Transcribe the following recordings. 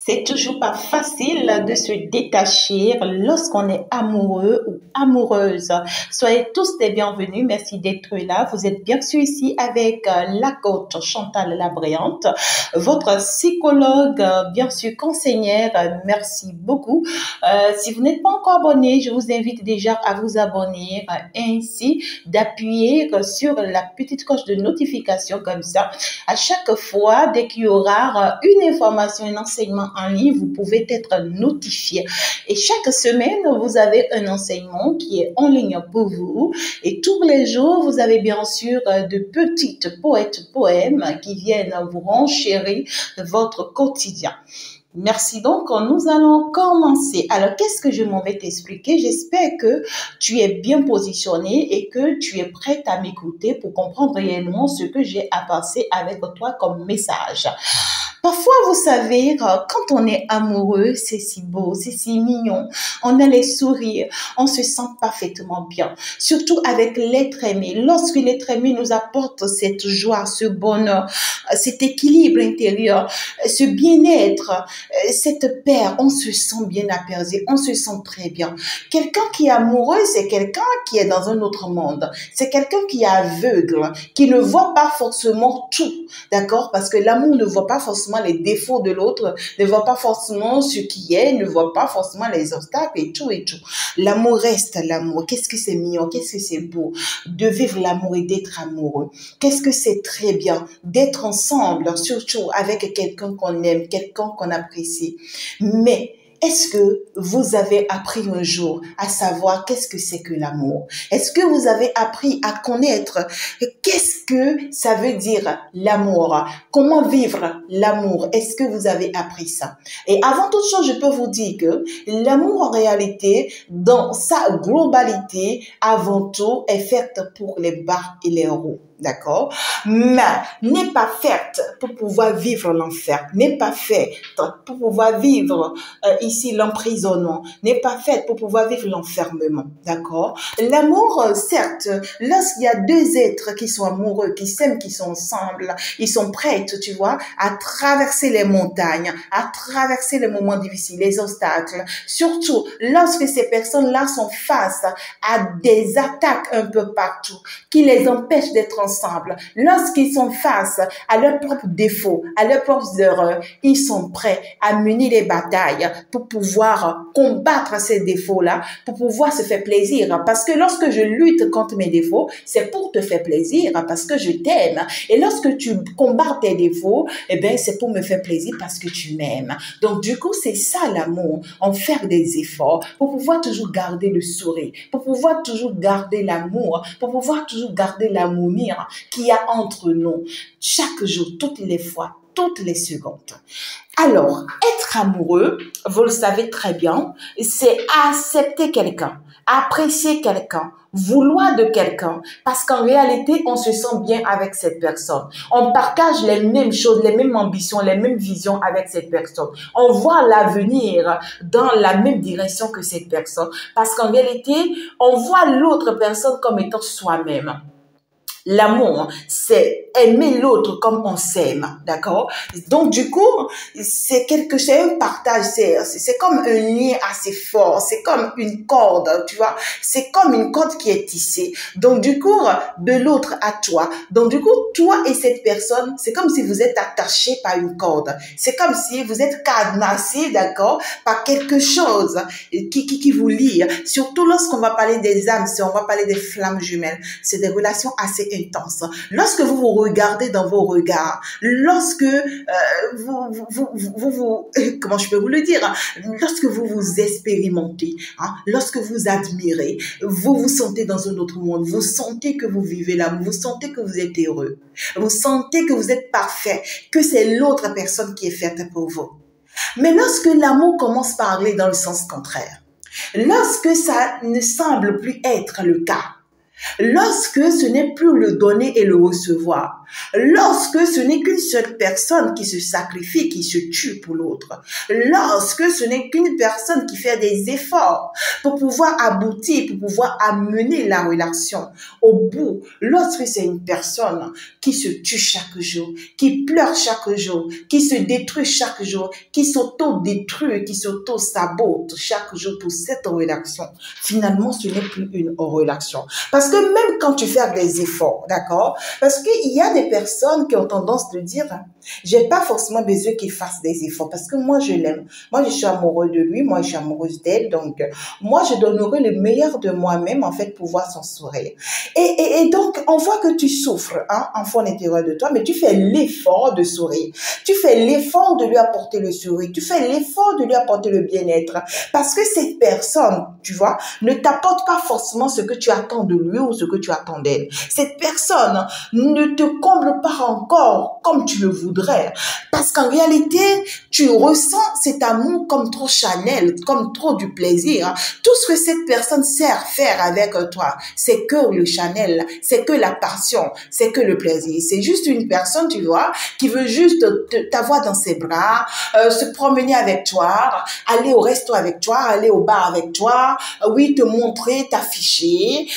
C'est toujours pas facile de se détacher lorsqu'on est amoureux ou amoureuse. Soyez tous les bienvenus. Merci d'être là. Vous êtes bien sûr ici avec la coach Chantal Labriante, votre psychologue, bien sûr conseillère. Merci beaucoup. Si vous n'êtes pas encore abonné, je vous invite déjà à vous abonner, ainsi d'appuyer sur la petite cloche de notification comme ça. À chaque fois, dès qu'il y aura une information, un enseignement en ligne, vous pouvez être notifié. Et chaque semaine, vous avez un enseignement qui est en ligne pour vous. Et tous les jours, vous avez bien sûr de petites poèmes qui viennent vous renchérir votre quotidien. Merci donc, nous allons commencer. Alors, qu'est-ce que je m'en vais t'expliquer? J'espère que tu es bien positionné et que tu es prête à m'écouter pour comprendre réellement ce que j'ai à passer avec toi comme message. Parfois, vous savez, quand on est amoureux, c'est si beau, c'est si mignon. On a les sourires, on se sent parfaitement bien. Surtout avec l'être aimé. Lorsque l'être aimé nous apporte cette joie, ce bonheur, cet équilibre intérieur, ce bien-être, cette paix, on se sent bien apaisé, on se sent très bien. Quelqu'un qui est amoureux, c'est quelqu'un qui est dans un autre monde. C'est quelqu'un qui est aveugle, qui ne voit pas forcément tout, d'accord? Parce que l'amour ne voit pas forcément les défauts de l'autre, ne voit pas forcément ce qui est, ne voit pas forcément les obstacles et tout et tout. L'amour reste l'amour. Qu'est-ce que c'est mignon, qu'est-ce que c'est beau de vivre l'amour et d'être amoureux. Qu'est-ce que c'est très bien d'être ensemble, surtout avec quelqu'un qu'on aime, quelqu'un qu'on apprécie. Mais est-ce que vous avez appris un jour à savoir qu'est-ce que c'est que l'amour? Est-ce que vous avez appris à connaître qu'est-ce que ça veut dire l'amour? Comment vivre l'amour? Est-ce que vous avez appris ça? Et avant toute chose, je peux vous dire que l'amour en réalité, dans sa globalité, avant tout, est faite pour les bas et les hauts. D'accord? Mais n'est pas faite pour pouvoir vivre l'enfer, n'est pas faite pour pouvoir vivre ici l'emprisonnement, n'est pas faite pour pouvoir vivre l'enfermement. D'accord? L'amour, certes, lorsqu'il y a deux êtres qui sont amoureux, qui s'aiment, qui sont ensemble, ils sont prêts, tu vois, à traverser les montagnes, à traverser les moments difficiles, les obstacles. Surtout lorsque ces personnes-là sont face à des attaques un peu partout, qui les empêchent d'être ensemble. Lorsqu'ils sont face à leurs propres défauts, à leurs propres erreurs, ils sont prêts à mener les batailles pour pouvoir combattre ces défauts-là, pour pouvoir se faire plaisir. Parce que lorsque je lutte contre mes défauts, c'est pour te faire plaisir, parce que je t'aime. Et lorsque tu combats tes défauts, eh bien, c'est pour me faire plaisir parce que tu m'aimes. Donc, du coup, c'est ça l'amour. On fait des efforts pour pouvoir toujours garder le sourire, pour pouvoir toujours garder l'amour, pour pouvoir toujours garder l'harmonie qu'il y a entre nous, chaque jour, toutes les fois, toutes les secondes. Alors, être amoureux, vous le savez très bien, c'est accepter quelqu'un, apprécier quelqu'un, vouloir de quelqu'un, parce qu'en réalité, on se sent bien avec cette personne. On partage les mêmes choses, les mêmes ambitions, les mêmes visions avec cette personne. On voit l'avenir dans la même direction que cette personne, parce qu'en réalité, on voit l'autre personne comme étant soi-même. L'amour, c'est aimer l'autre comme on s'aime, d'accord? Donc, du coup, c'est un partage, c'est comme un lien assez fort, c'est comme une corde, tu vois? C'est comme une corde qui est tissée. Donc, du coup, de l'autre à toi. Donc, du coup, toi et cette personne, c'est comme si vous êtes attachés par une corde. C'est comme si vous êtes cadenassés, d'accord? Par quelque chose qui vous lie. Surtout lorsqu'on va parler des âmes, si on va parler des flammes jumelles. C'est des relations assez intense. Lorsque vous vous regardez dans vos regards, lorsque comment je peux vous le dire, lorsque vous vous expérimentez, lorsque vous admirez, vous vous sentez dans un autre monde, vous sentez que vous vivez l'amour, vous sentez que vous êtes heureux, vous sentez que vous êtes parfait, que c'est l'autre personne qui est faite pour vous. Mais lorsque l'amour commence par aller dans le sens contraire, lorsque ça ne semble plus être le cas, lorsque ce n'est plus le donner et le recevoir, lorsque ce n'est qu'une seule personne qui se sacrifie, qui se tue pour l'autre, lorsque ce n'est qu'une personne qui fait des efforts pour pouvoir aboutir, pour pouvoir amener la relation au bout, lorsque c'est une personne qui se tue chaque jour, qui pleure chaque jour, qui se détruit chaque jour, qui s'auto-détruit, qui s'auto-sabote chaque jour pour cette relation, finalement, ce n'est plus une relation. Parce que même quand tu fais des efforts, d'accord? Parce qu'il y a des personnes qui ont tendance de dire, j'ai pas forcément besoin qu'il fasse des efforts parce que moi, je l'aime. Moi, je suis amoureux de lui, moi, je suis amoureuse d'elle. Donc, moi, je donnerai le meilleur de moi-même, en fait, pour voir son sourire. Et donc, on voit que tu souffres, hein, enfant intérieur de toi, mais tu fais l'effort de sourire. Tu fais l'effort de lui apporter le sourire. Tu fais l'effort de lui apporter le bien-être. Parce que cette personne, tu vois, ne t'apporte pas forcément ce que tu attends de lui ou ce que tu attends d'elle. Cette personne ne te comble pas encore comme tu le voudrais. Parce qu'en réalité, tu ressens cet amour comme trop Chanel, comme trop du plaisir. Tout ce que cette personne sert faire avec toi, c'est que le Chanel, c'est que la passion, c'est que le plaisir. C'est juste une personne, tu vois, qui veut juste t'avoir dans ses bras, se promener avec toi, aller au resto avec toi, aller au bar avec toi, oui, te montrer, t'afficher.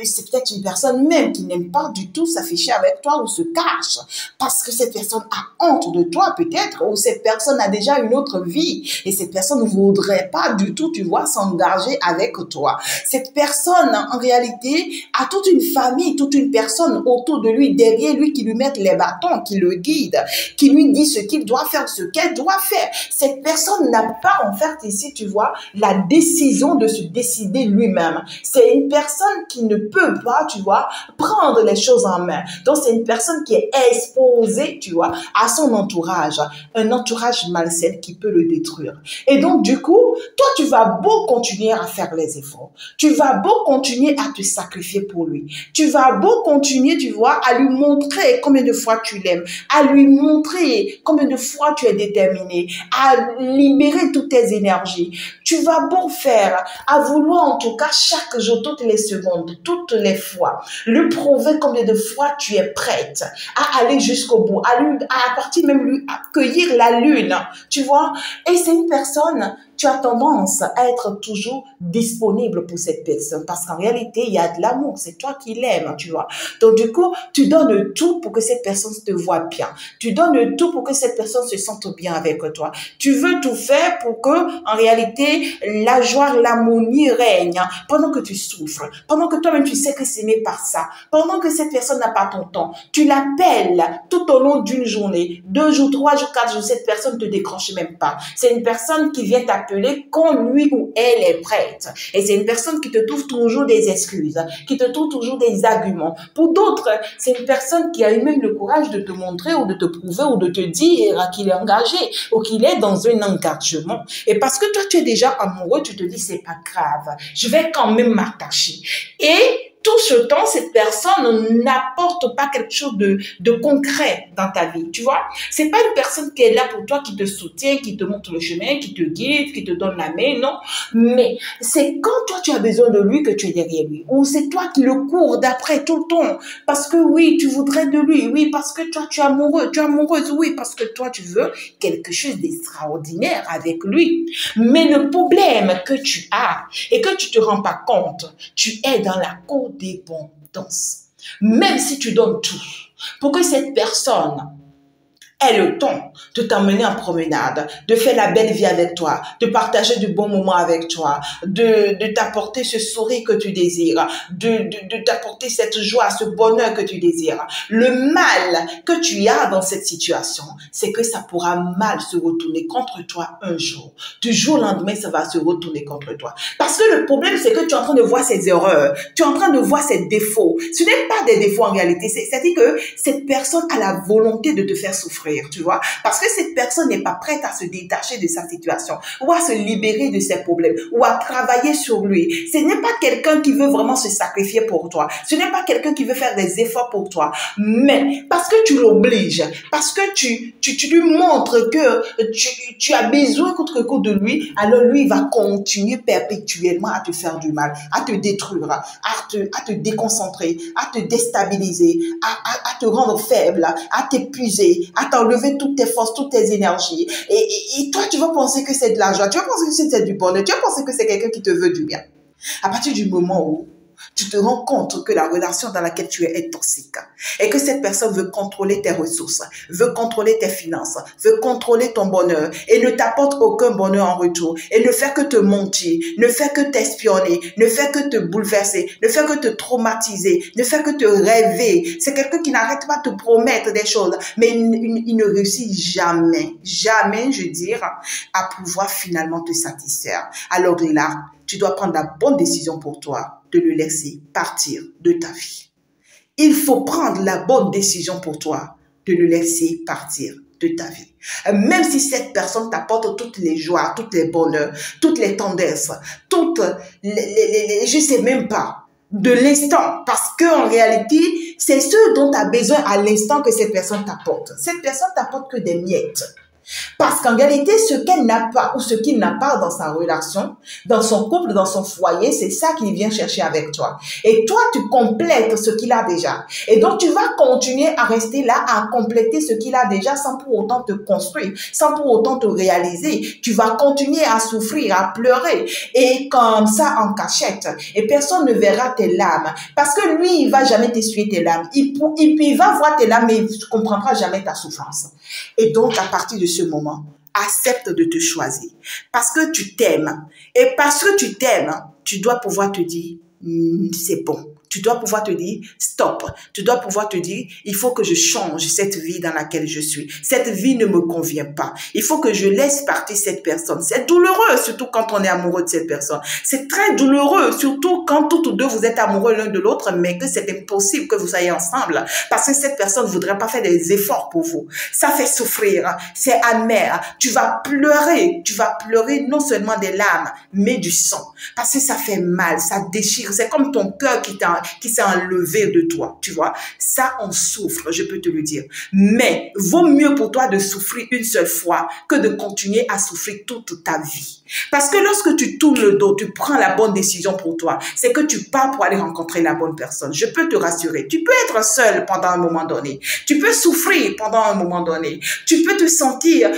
C'est peut-être une personne même qui n'aime pas du tout s'afficher avec toi ou se cache parce que cette personne a honte de toi peut-être, ou cette personne a déjà une autre vie et cette personne ne voudrait pas du tout, tu vois, s'engager avec toi. Cette personne, en réalité, a toute une famille, toute une personne autour de lui, derrière lui, qui lui mettent les bâtons, qui le guide, qui lui dit ce qu'il doit faire, ce qu'elle doit faire. Cette personne n'a pas, en fait, ici, tu vois, la décision de se décider lui-même. C'est une personne qui ne peut pas, tu vois, prendre les choses en main. Donc, c'est une personne qui est exposée, tu vois, à son entourage, un entourage malsain qui peut le détruire. Et donc, du coup, toi, tu vas beau continuer à faire les efforts. Tu vas beau continuer à te sacrifier pour lui. Tu vas beau continuer, tu vois, à lui montrer combien de fois tu l'aimes, à lui montrer combien de fois tu es déterminé, à libérer toutes tes énergies. Tu vas beau faire, à vouloir en tout cas chaque jour, toutes les secondes, toutes les fois, lui prouver combien de fois tu es prête à aller jusqu'au bout, à partir même lui accueillir la lune, tu vois. Et c'est une personne, tu as tendance à être toujours disponible pour cette personne parce qu'en réalité, il y a de l'amour, c'est toi qui l'aimes, tu vois. Donc du coup, tu donnes tout pour que cette personne te voie bien. Tu donnes tout pour que cette personne se sente bien avec toi. Tu veux tout faire pour que, en réalité, la joie, l'harmonie règne pendant que tu souffres, pendant que toi-même tu sais que ce n'est pas ça, pendant que cette personne n'a pas ton temps. Tu l'appelles tout au long d'une journée, 2 jours, 3 jours, 4 jours, cette personne ne te décroche même pas. C'est une personne qui vient t'appeler quand lui ou elle est prête. Et c'est une personne qui te trouve toujours des excuses, qui te trouve toujours des arguments. Pour d'autres, c'est une personne qui a eu même le courage de te montrer ou de te prouver ou de te dire qu'il est engagé ou qu'il est dans un engagement. Et parce que toi, tu es déjà amoureux, tu te dis, c'est pas grave, je vais quand même m'attacher. Et tout ce temps, cette personne n'apporte pas quelque chose de concret dans ta vie, tu vois. C'est pas une personne qui est là pour toi, qui te soutient, qui te montre le chemin, qui te guide, qui te donne la main, non. Mais c'est quand toi, tu as besoin de lui que tu es derrière lui. Ou c'est toi qui le cours d'après tout le temps. Parce que oui, tu voudrais de lui. Oui, parce que toi, tu es amoureux, tu es amoureuse. Oui, parce que toi, tu veux quelque chose d'extraordinaire avec lui. Mais le problème que tu as et que tu te rends pas compte, tu es dans la codépendance. Même si tu donnes tout pour que cette personne ait le temps de t'emmener en promenade, de faire la belle vie avec toi, de partager du bon moment avec toi, de t'apporter ce sourire que tu désires, de t'apporter cette joie, ce bonheur que tu désires. Le mal que tu as dans cette situation, c'est que ça pourra mal se retourner contre toi un jour. Du jour au lendemain, ça va se retourner contre toi. Parce que le problème, c'est que tu es en train de voir ses erreurs, tu es en train de voir ses défauts. Ce n'est pas des défauts en réalité, c'est-à-dire que cette personne a la volonté de te faire souffrir. souffrir, tu vois, parce que cette personne n'est pas prête à se détacher de sa situation ou à se libérer de ses problèmes ou à travailler sur lui. Ce n'est pas quelqu'un qui veut vraiment se sacrifier pour toi. Ce n'est pas quelqu'un qui veut faire des efforts pour toi. Mais parce que tu l'obliges, parce que tu lui montres que tu as besoin contre de lui, alors lui, il va continuer perpétuellement à te faire du mal, à te détruire, à te déconcentrer, à te déstabiliser, à te rendre faible, à t'épuiser, à t'enlever toutes tes forces, toutes tes énergies. Et toi, tu vas penser que c'est de la joie, tu vas penser que c'est du bonheur, tu vas penser que c'est quelqu'un qui te veut du bien. À partir du moment où tu te rends compte que la relation dans laquelle tu es est toxique et que cette personne veut contrôler tes ressources, veut contrôler tes finances, veut contrôler ton bonheur et ne t'apporte aucun bonheur en retour et ne fait que te mentir, ne fait que t'espionner, ne fait que te bouleverser, ne fait que te traumatiser, ne fait que te rêver. C'est quelqu'un qui n'arrête pas de te promettre des choses, mais il ne réussit jamais, je veux dire, à pouvoir finalement te satisfaire. Alors là, tu dois prendre la bonne décision pour toi de le laisser partir de ta vie. Il faut prendre la bonne décision pour toi de le laisser partir de ta vie. Même si cette personne t'apporte toutes les joies, toutes les bonheurs, toutes les tendresses, toutes je sais même pas, de l'instant. Parce qu'en réalité, c'est ce dont tu as besoin à l'instant que cette personne t'apporte. Cette personne t'apporte que des miettes. Parce qu'en réalité, ce qu'elle n'a pas ou ce qu'il n'a pas dans sa relation, dans son couple, dans son foyer, c'est ça qu'il vient chercher avec toi. Et toi, tu complètes ce qu'il a déjà. Et donc, tu vas continuer à rester là, à compléter ce qu'il a déjà sans pour autant te construire, sans pour autant te réaliser. Tu vas continuer à souffrir, à pleurer. Et comme ça, en cachette. Et personne ne verra tes larmes. Parce que lui, il va jamais t'essuyer tes larmes. Il va voir tes larmes, mais il ne comprendra jamais ta souffrance. Et donc, à partir de ce moment, accepte de te choisir. Parce que tu t'aimes. Et parce que tu t'aimes, tu dois pouvoir te dire, c'est bon. Tu dois pouvoir te dire, stop. Tu dois pouvoir te dire, il faut que je change cette vie dans laquelle je suis. Cette vie ne me convient pas. Il faut que je laisse partir cette personne. C'est douloureux, surtout quand on est amoureux de cette personne. C'est très douloureux, surtout quand tous deux vous êtes amoureux l'un de l'autre, mais que c'est impossible que vous soyez ensemble. Parce que cette personne ne voudrait pas faire des efforts pour vous. Ça fait souffrir. C'est amer. Tu vas pleurer. Tu vas pleurer non seulement des larmes, mais du sang. Parce que ça fait mal, ça déchire. C'est comme ton cœur qui s'est enlevé de toi, tu vois. Ça, on souffre, je peux te le dire. Mais vaut mieux pour toi de souffrir une seule fois que de continuer à souffrir toute ta vie. Parce que lorsque tu tournes le dos, tu prends la bonne décision pour toi. C'est que tu pars pour aller rencontrer la bonne personne. Je peux te rassurer. Tu peux être seul pendant un moment donné. Tu peux souffrir pendant un moment donné. Tu peux te sentir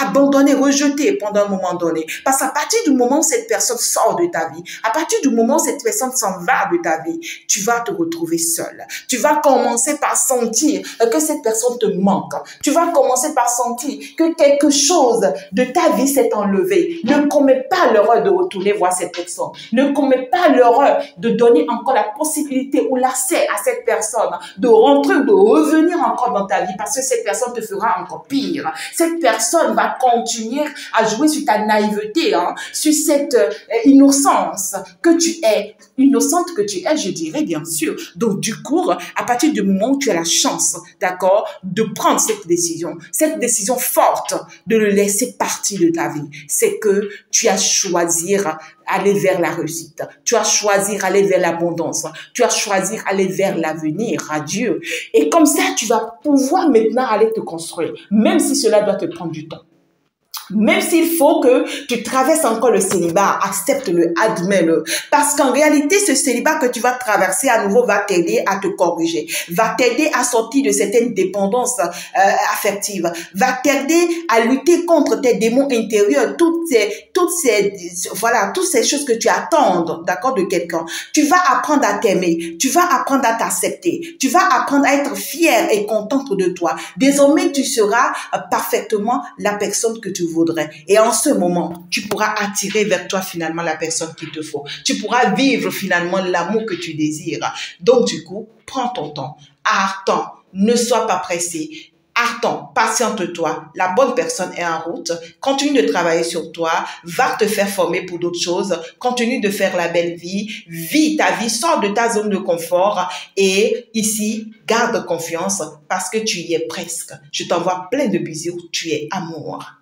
abandonné, rejeté pendant un moment donné. Parce qu'à partir du moment où cette personne sort de ta vie, à partir du moment où cette personne s'en va de ta vie, tu vas te retrouver seul. Tu vas commencer par sentir que cette personne te manque. Tu vas commencer par sentir que quelque chose de ta vie s'est enlevé. Ne commets pas l'erreur de retourner voir cette personne. Ne commets pas l'erreur de donner encore la possibilité ou l'accès à cette personne, de rentrer, de revenir encore dans ta vie parce que cette personne te fera encore pire. Cette personne va continuer à jouer sur ta naïveté, sur cette innocence que tu es, innocente que tu es, je dirais bien sûr. Donc du coup, à partir du moment où tu as la chance, d'accord, de prendre cette décision forte de le laisser partir de ta vie, c'est que tu as choisi aller vers la réussite. Tu as choisi aller vers l'abondance. Tu as choisi aller vers l'avenir, à Dieu. Et comme ça, tu vas pouvoir maintenant aller te construire, même si cela doit te prendre du temps. Même s'il faut que tu traverses encore le célibat, accepte-le, admets-le. Parce qu'en réalité, ce célibat que tu vas traverser à nouveau va t'aider à te corriger, va t'aider à sortir de certaines dépendances affectives, va t'aider à lutter contre tes démons intérieurs, toutes ces choses que tu attends, d'accord, de quelqu'un. Tu vas apprendre à t'aimer, tu vas apprendre à t'accepter, tu vas apprendre à être fier et contente de toi. Désormais, tu seras parfaitement la personne que tu voudrais. Et en ce moment, tu pourras attirer vers toi finalement la personne qu'il te faut. Tu pourras vivre finalement l'amour que tu désires. Donc du coup, prends ton temps, attends, ne sois pas pressé. Attends, patiente-toi. La bonne personne est en route. Continue de travailler sur toi. Va te faire former pour d'autres choses. Continue de faire la belle vie. Vis ta vie. Sors de ta zone de confort. Et ici, garde confiance parce que tu y es presque. Je t'envoie plein de bisous. Tu es amour.